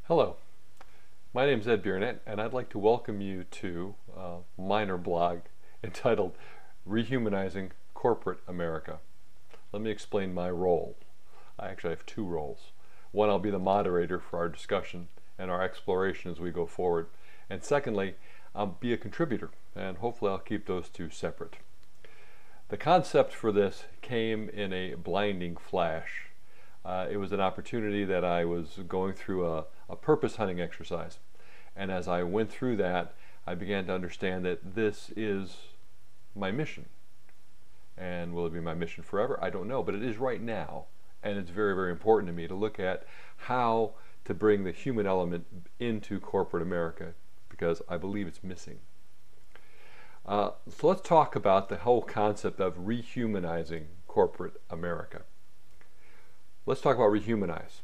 Hello, my name is Biernat, and I'd like to welcome you to a minor blog entitled Re-humanizing Corporate America. Let me explain my role. I actually have two roles. One, I'll be the moderator for our discussion and our exploration as we go forward. And secondly, I'll be a contributor, and hopefully I'll keep those two separate. The concept for this came in a blinding flash. It was an opportunity that I was going through a purpose hunting exercise. And as I went through that, I began to understand that this is my mission. And will it be my mission forever? I don't know, but it is right now. And it's very, very important to me to look at how to bring the human element into corporate America, because I believe it's missing. So let's talk about the whole concept of rehumanizing corporate America. Let's talk about rehumanize.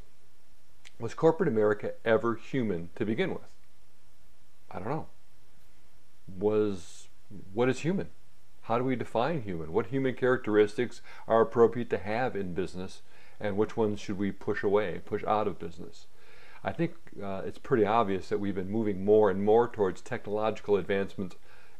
Was corporate America ever human to begin with? I don't know. What is human? How do we define human? What human characteristics are appropriate to have in business, and which ones should we push away, push out of business? I think it's pretty obvious that we've been moving more and more towards technological advancements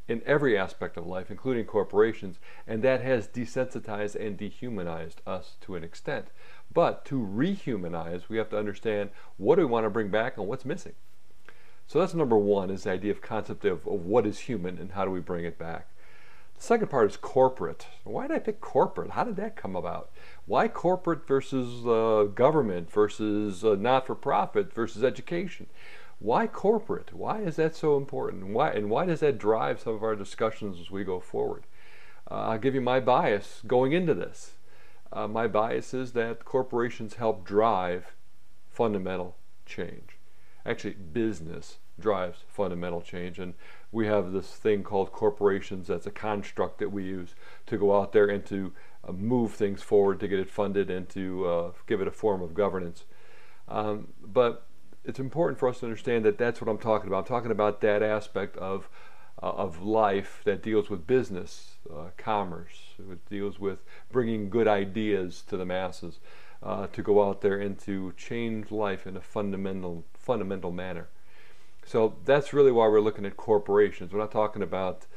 in every aspect of life, including corporations, and that has desensitized and dehumanized us to an extent. But to rehumanize, we have to understand what do we want to bring back and what's missing. So that's number one, is the idea of concept of what is human and how do we bring it back. The second part is corporate. Why did I pick corporate? How did that come about? Why corporate versus government versus not-for-profit versus education? Why corporate? Why is that so important? Why does that drive some of our discussions as we go forward? I'll give you my bias going into this. My bias is that corporations help drive fundamental change. Actually, business drives fundamental change, and we have this thing called corporations that's a construct that we use to go out there and to move things forward, to get it funded, and to give it a form of governance. But it's important for us to understand that that's what I'm talking about. I'm talking about that aspect of life that deals with business, commerce. It deals with bringing good ideas to the masses, to go out there and to change life in a fundamental manner. So that's really why we're looking at corporations. We're not talking about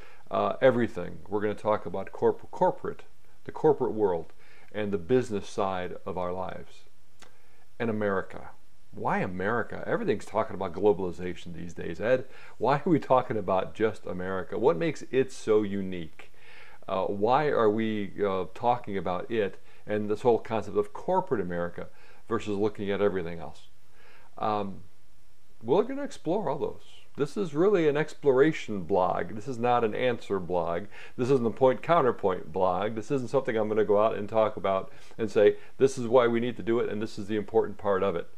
everything. We're going to talk about corporate, the corporate world, and the business side of our lives. And America. Why America? Everything's talking about globalization these days, Ed. Why are we talking about just America? What makes it so unique? Why are we talking about it and this whole concept of corporate America versus looking at everything else? We're going to explore all those. This is really an exploration blog. This is not an answer blog. This isn't a point-counterpoint blog. This isn't something I'm going to go out and talk about and say, this is why we need to do it and this is the important part of it.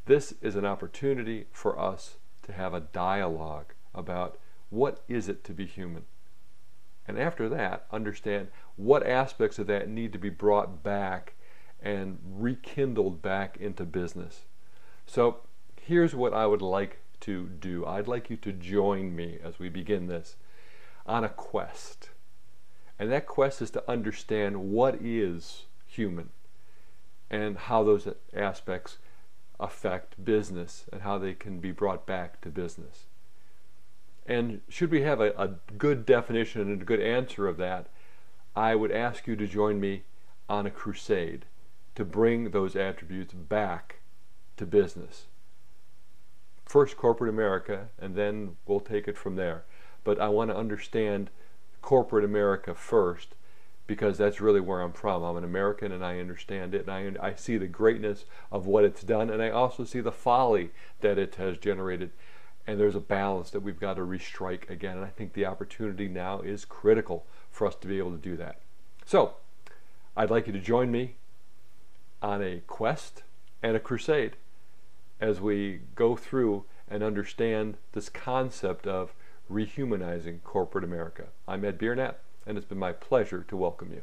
This is an opportunity for us to have a dialogue about what is it to be human. And after that, understand what aspects of that need to be brought back and rekindled back into business. So here's what I would like to do. I'd like you to join me as we begin this on a quest. And that quest is to understand what is human and how those aspects affect business and how they can be brought back to business. And should we have a good definition and a good answer of that, I would ask you to join me on a crusade to bring those attributes back to business. First corporate America, and then we'll take it from there. But I want to understand corporate America first, because that's really where I'm from. I'm an American and I understand it, and I see the greatness of what it's done, and I also see the folly that it has generated, and there's a balance that we've got to restrike again, and I think the opportunity now is critical for us to be able to do that. So, I'd like you to join me on a quest and a crusade as we go through and understand this concept of rehumanizing corporate America. I'm Ed Biernat, and it's been my pleasure to welcome you.